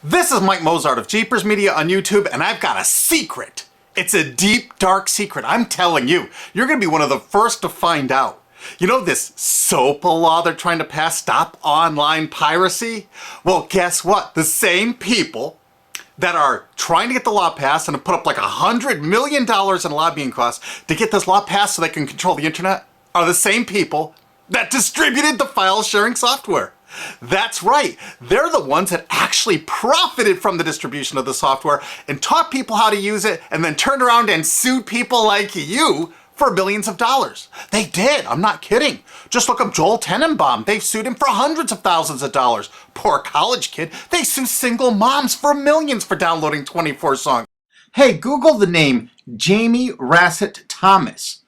This is Mike Mozart of Jeepers Media on YouTube, and I've got a secret. It's a deep, dark secret. I'm telling you, you're going to be one of the first to find out. You know this Sopa law they're trying to pass, stop online piracy? Well, guess what? The same people that are trying to get the law passed and have put up like $100 million in lobbying costs to get this law passed so they can control the internet are the same people that distributed the file sharing software. That's right. They're the ones that actually profited from the distribution of the software and taught people how to use it and then turned around and sued people like you for billions of dollars. They did. I'm not kidding. Just look up Joel Tenenbaum. They've sued him for hundreds of thousands of dollars. Poor college kid. They sue single moms for millions for downloading 24 songs. Hey, Google the name Jamie Rassett Thomas.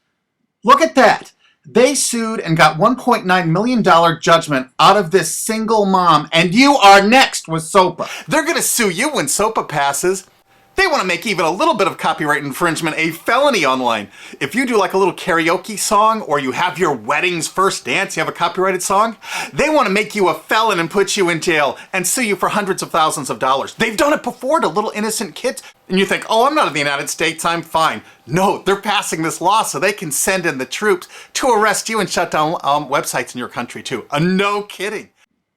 Look at that. They sued and got $1.9 million judgment out of this single mom, and you are next with Sopa. They're going to sue you when Sopa passes. They want to make even a little bit of copyright infringement a felony online. If you do like a little karaoke song, or you have your wedding's first dance, you have a copyrighted song, they want to make you a felon and put you in jail and sue you for hundreds of thousands of dollars. They've done it before to little innocent kids. And you think, oh, I'm not in the United States, I'm fine. No, they're passing this law so they can send in the troops to arrest you and shut down websites in your country too. No kidding.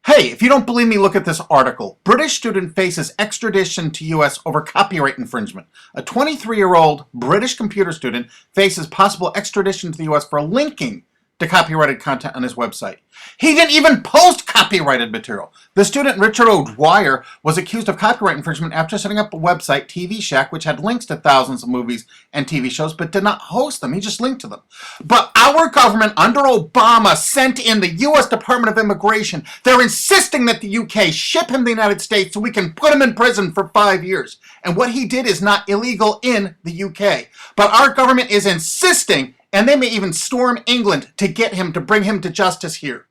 Hey, if you don't believe me, look at this article. British student faces extradition to US over copyright infringement. A 23-year-old British computer student faces possible extradition to the US for linking to copyrighted content on his website. He didn't even post copyrighted material. The student, Richard O'Dwyer, was accused of copyright infringement after setting up a website, TV Shack, which had links to thousands of movies and TV shows, but did not host them. He just linked to them. But our government, under Obama, sent in the U.S. Department of Immigration. They're insisting that the UK ship him to the United States so we can put him in prison for 5 years. And what he did is not illegal in the UK. But our government is insisting, and they may even storm England to get him, to bring him to justice here.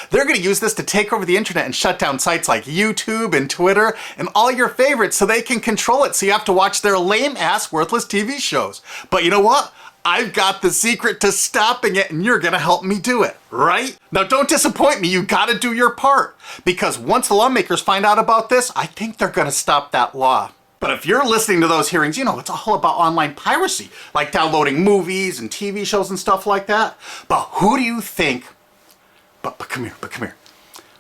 They're going to use this to take over the internet and shut down sites like YouTube and Twitter and all your favorites so they can control it, so you have to watch their lame-ass, worthless TV shows. But you know what? I've got the secret to stopping it, and you're going to help me do it, right? Now, don't disappoint me. You got to do your part. Because once the lawmakers find out about this, I think they're going to stop that law. But if you're listening to those hearings, you know, it's all about online piracy, like downloading movies and TV shows and stuff like that. But who do you think, but come here.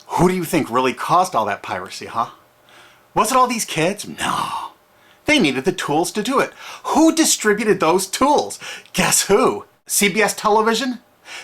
Who do you think really caused all that piracy, huh? Was it all these kids? No. They needed the tools to do it. Who distributed those tools? Guess who? CBS Television?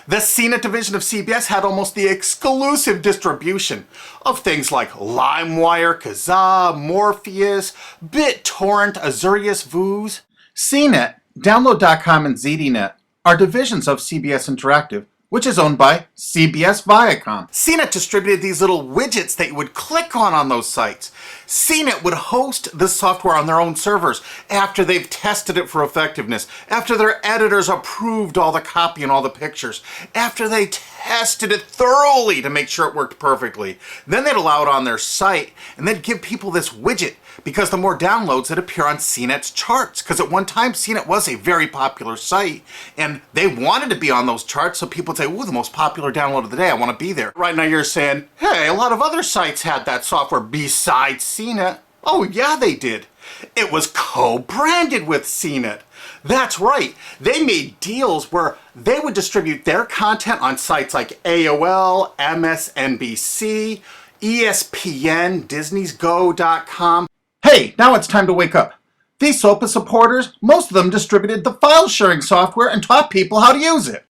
The CNET division of CBS had almost the exclusive distribution of things like LimeWire, Kazaa, Morpheus, BitTorrent, Azurius, Vooz. CNET, Download.com, and ZDNet are divisions of CBS Interactive, which is owned by CBS Viacom. CNET distributed these little widgets that you would click on those sites. CNET would host the software on their own servers after they've tested it for effectiveness, after their editors approved all the copy and all the pictures, after they tested it thoroughly to make sure it worked perfectly. Then they'd allow it on their site, and they'd give people this widget because the more downloads that appear on CNET's charts. Because at one time, CNET was a very popular site, and they wanted to be on those charts, so people would say, ooh, the most popular download of the day, I want to be there. Right now you're saying, hey, a lot of other sites had that software besides CNET. Oh, yeah, they did. It was co-branded with CNET. That's right. They made deals where they would distribute their content on sites like AOL, MSNBC, ESPN, Disney'sGo.com. Hey, now it's time to wake up. These Sopa supporters, most of them distributed the file sharing software and taught people how to use it.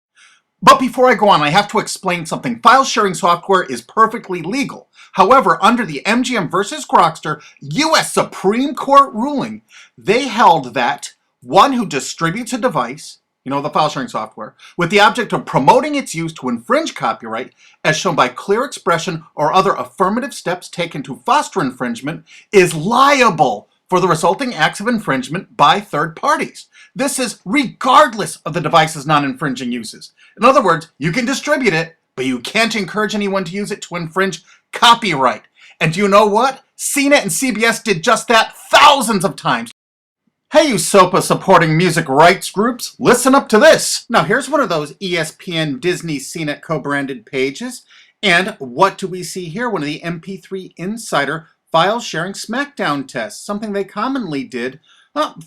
But before I go on, I have to explain something. File sharing software is perfectly legal. However, under the MGM versus Grokster U.S. Supreme Court ruling, they held that one who distributes a device, the file sharing software, with the object of promoting its use to infringe copyright, as shown by clear expression or other affirmative steps taken to foster infringement, is liable for the resulting acts of infringement by third parties. This is regardless of the device's non-infringing uses. In other words, you can distribute it, but you can't encourage anyone to use it to infringe copyright. And do you know what? CNET and CBS did just that thousands of times. Hey, you Sopa supporting music rights groups, listen up to this. Now here's one of those ESPN, Disney, CNET co-branded pages. And what do we see here? One of the MP3 Insider file sharing smackdown tests, something they commonly did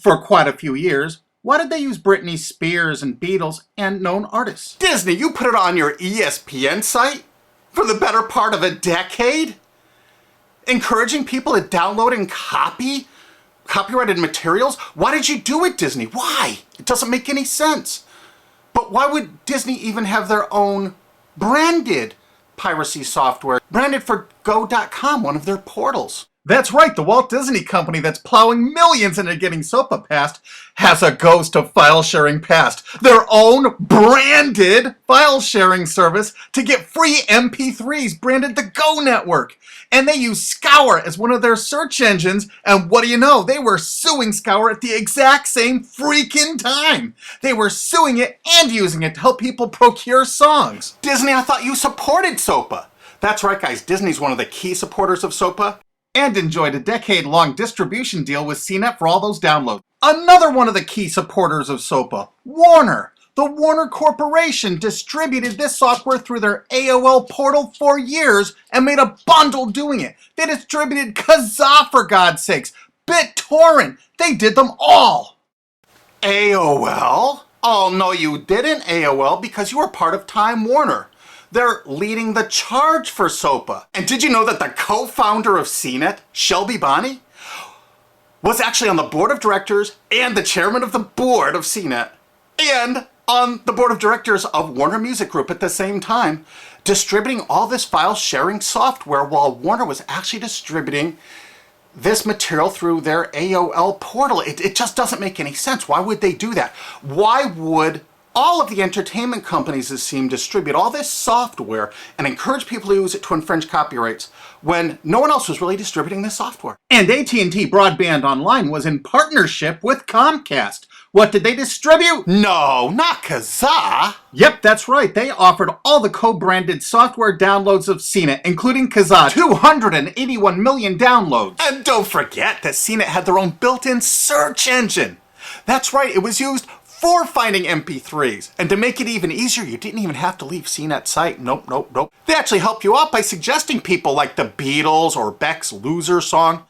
for quite a few years. Why did they use Britney Spears and Beatles and known artists? Disney, you put it on your ESPN site for the better part of a decade? Encouraging people to download and copy copyrighted materials? Why did you do it, Disney? Why? It doesn't make any sense. But why would Disney even have their own branded piracy software, branded for Go.com, one of their portals? That's right, the Walt Disney Company that's plowing millions into getting Sopa passed has a ghost of file sharing past. Their own branded file sharing service to get free MP3s branded the Go Network. And they use Scour as one of their search engines, and what do you know? They were suing Scour at the exact same freaking time. They were suing it and using it to help people procure songs. Disney, I thought you supported Sopa. That's right, guys, Disney's one of the key supporters of Sopa. And enjoyed a decade-long distribution deal with CNET for all those downloads. Another one of the key supporters of Sopa, Warner. The Warner Corporation distributed this software through their AOL portal for years and made a bundle doing it. They distributed Kazaa, for God's sakes, BitTorrent. They did them all. AOL? Oh, no, you didn't, AOL, because you were part of Time Warner. They're leading the charge for Sopa. And did you know that the co-founder of CNET, Shelby Bonney, was actually on the board of directors and the chairman of the board of CNET and on the board of directors of Warner Music Group at the same time, distributing all this file sharing software while Warner was actually distributing this material through their AOL portal. It just doesn't make any sense. Why would they do that? Why would all of the entertainment companies, it seemed, distribute all this software and encourage people to use it to infringe copyrights when no one else was really distributing this software? And AT&T Broadband Online was in partnership with Comcast. What did they distribute? No, not Kazaa. Yep, that's right. They offered all the co-branded software downloads of CNET, including Kazaa, 281 million downloads. And don't forget that CNET had their own built-in search engine. That's right, it was used for finding MP3s. And to make it even easier, you didn't even have to leave CNET's site. Nope. They actually helped you out by suggesting people like the Beatles or Beck's Loser song.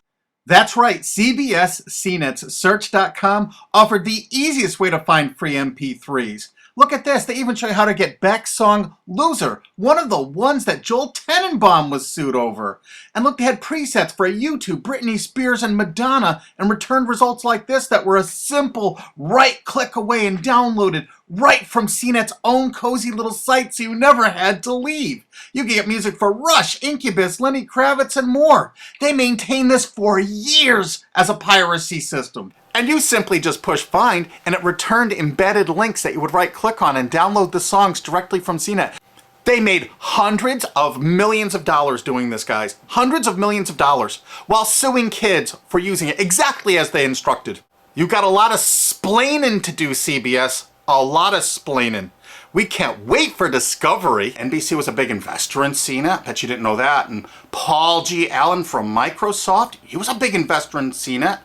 That's right, CBS CNET's Search.com offered the easiest way to find free MP3s. Look at this, they even show you how to get Beck's song Loser, one of the ones that Joel Tenenbaum was sued over. And look, they had presets for YouTube, Britney Spears, and Madonna, and returned results like this that were a simple right click away and downloaded right from CNET's own cozy little site, so you never had to leave. You can get music for Rush, Incubus, Lenny Kravitz, and more. They maintained this for years as a piracy system. And you simply just push find, and it returned embedded links that you would right-click on and download the songs directly from CNET. They made hundreds of millions of dollars doing this, guys. Hundreds of millions of dollars, while suing kids for using it exactly as they instructed. You got a lot of splaining to do, CBS. A lot of splaining. We can't wait for Discovery. NBC was a big investor in CNET. Bet you didn't know that. And Paul G. Allen from Microsoft, he was a big investor in CNET.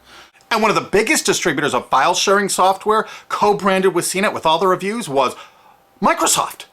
And one of the biggest distributors of file sharing software co-branded with CNET with all the reviews was Microsoft,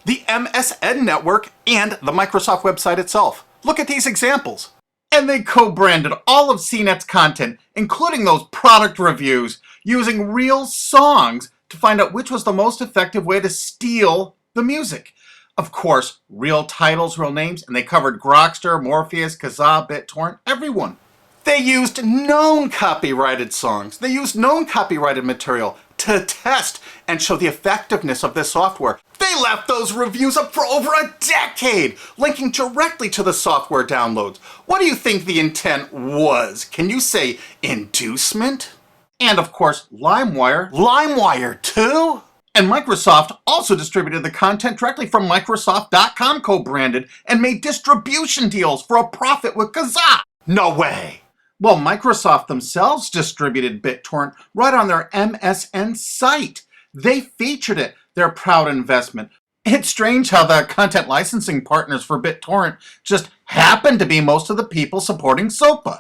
the MSN network, and the Microsoft website itself. Look at these examples. And they co-branded all of CNET's content, including those product reviews, using real songs to find out which was the most effective way to steal the music. Of course, real titles, real names, and they covered Grokster, Morpheus, Kazaa, BitTorrent, everyone. They used known copyrighted songs. They used known copyrighted material to test and show the effectiveness of this software. They left those reviews up for over a decade, linking directly to the software downloads. What do you think the intent was? Can you say inducement? And of course, LimeWire. LimeWire too? And Microsoft also distributed the content directly from Microsoft.com co-branded and made distribution deals for a profit with Kazaa. No way. Well, Microsoft themselves distributed BitTorrent right on their MSN site. They featured it, their proud investment. It's strange how the content licensing partners for BitTorrent just happen to be most of the people supporting Sopa.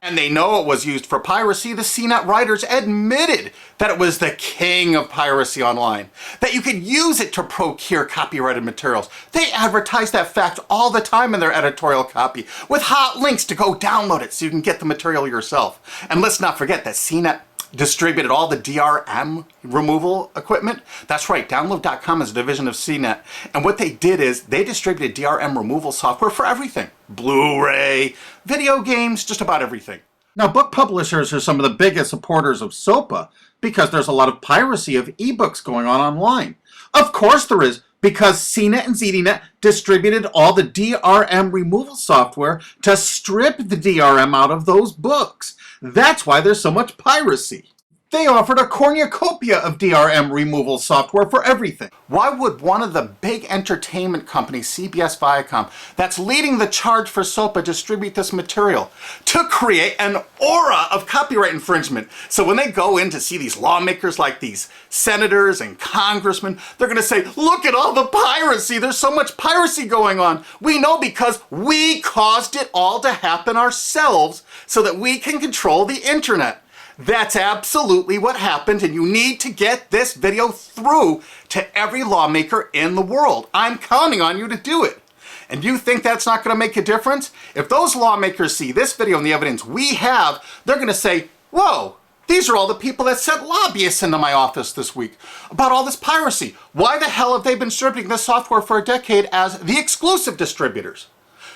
And they know it was used for piracy. The CNET writers admitted that it was the king of piracy online, that you could use it to procure copyrighted materials. They advertise that fact all the time in their editorial copy with hot links to go download it so you can get the material yourself. And let's not forget that CNET distributed all the DRM removal equipment. That's right, Download.com is a division of CNET. And what they did is they distributed DRM removal software for everything. Blu-ray, video games, just about everything. Now, book publishers are some of the biggest supporters of SOPA because there's a lot of piracy of ebooks going on online. Of course there is, because CNET and ZDNet distributed all the DRM removal software to strip the DRM out of those books. That's why there's so much piracy. They offered a cornucopia of DRM removal software for everything. Why would one of the big entertainment companies, CBS Viacom, that's leading the charge for SOPA, distribute this material? To create an aura of copyright infringement. So when they go in to see these lawmakers like these senators and congressmen, they're going to say, look at all the piracy. There's so much piracy going on. We know because we caused it all to happen ourselves so that we can control the internet. That's absolutely what happened, and you need to get this video through to every lawmaker in the world. I'm counting on you to do it. And you think that's not going to make a difference? If those lawmakers see this video and the evidence we have, they're going to say, whoa, these are all the people that sent lobbyists into my office this week about all this piracy. Why the hell have they been distributing this software for a decade as the exclusive distributors?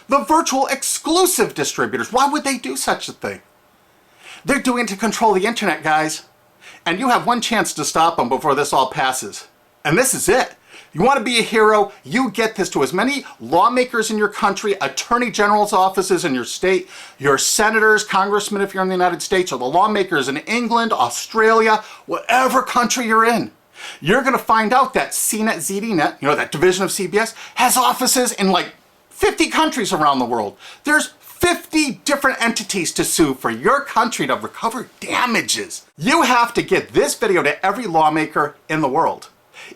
The virtual exclusive distributors. Why would they do such a thing? They're doing it to control the internet, guys. And you have one chance to stop them before this all passes. And this is it. You want to be a hero? You get this to as many lawmakers in your country, attorney general's offices in your state, your senators, congressmen if you're in the United States, or the lawmakers in England, Australia, whatever country you're in. You're going to find out that CNET, ZDNet, that division of CBS, has offices in like 50 countries around the world. There's 50 different entities to sue for your country to recover damages. You have to get this video to every lawmaker in the world,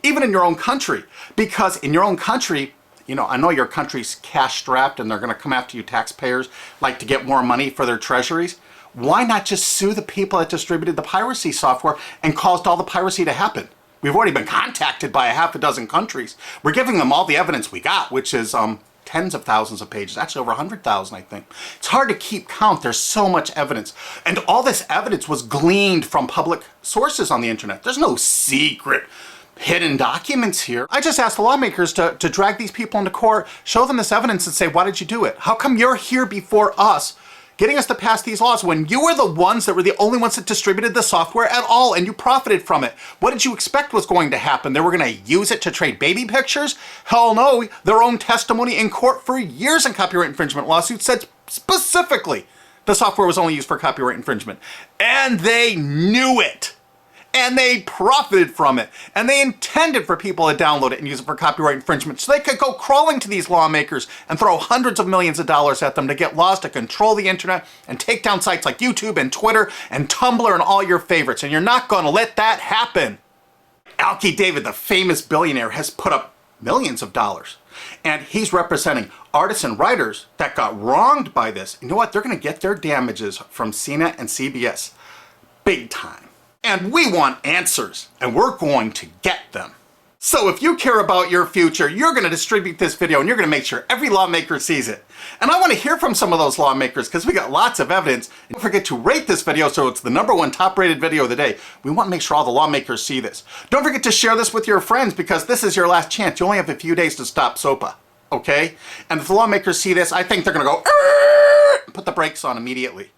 even in your own country, because in your own country, I know your country's cash strapped and they're going to come after you taxpayers like to get more money for their treasuries. Why not just sue the people that distributed the piracy software and caused all the piracy to happen? We've already been contacted by a half a dozen countries. We're giving them all the evidence we got, which is tens of thousands of pages, actually over 100,000, I think. It's hard to keep count. There's so much evidence. And all this evidence was gleaned from public sources on the internet. There's no secret hidden documents here. I just asked the lawmakers to drag these people into court, show them this evidence and say, why did you do it? How come you're here before us getting us to pass these laws when you were the ones that were the only ones that distributed the software at all and you profited from it? What did you expect was going to happen? They were going to use it to trade baby pictures? Hell no. Their own testimony in court for years in copyright infringement lawsuits said specifically the software was only used for copyright infringement. And they knew it. And they profited from it. And they intended for people to download it and use it for copyright infringement so they could go crawling to these lawmakers and throw hundreds of millions of dollars at them to get laws to control the internet and take down sites like YouTube and Twitter and Tumblr and all your favorites. And you're not going to let that happen. Alki David, the famous billionaire, has put up millions of dollars. And he's representing artists and writers that got wronged by this. You know what? They're going to get their damages from CNET and CBS. Big time. And we want answers, and we're going to get them. So if you care about your future, you're going to distribute this video and you're going to make sure every lawmaker sees it. And I want to hear from some of those lawmakers because we got lots of evidence. And don't forget to rate this video so it's the #1 top rated video of the day. We want to make sure all the lawmakers see this. Don't forget to share this with your friends because this is your last chance. You only have a few days to stop SOPA, okay? And if the lawmakers see this, I think they're going to go, put the brakes on immediately.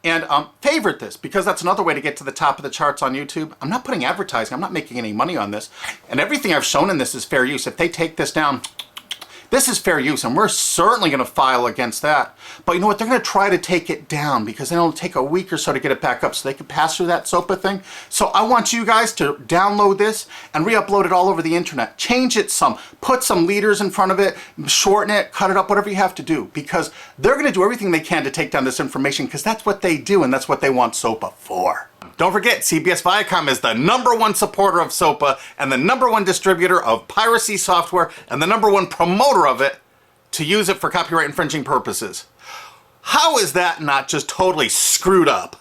And favorite this, because that's another way to get to the top of the charts on YouTube. I'm not putting advertising. I'm not making any money on this. And everything I've shown in this is fair use. If they take this down, this is fair use, and we're certainly going to file against that. But you know what? They're going to try to take it down because then it'll take a week or so to get it back up so they can pass through that SOPA thing. So I want you guys to download this and re-upload it all over the internet. Change it some. Put some leaders in front of it. Shorten it. Cut it up. Whatever you have to do. Because they're going to do everything they can to take down this information because that's what they do and that's what they want SOPA for. Don't forget, CBS Viacom is the #1 supporter of SOPA and the #1 distributor of piracy software and the #1 promoter of it to use it for copyright infringing purposes. How is that not just totally screwed up?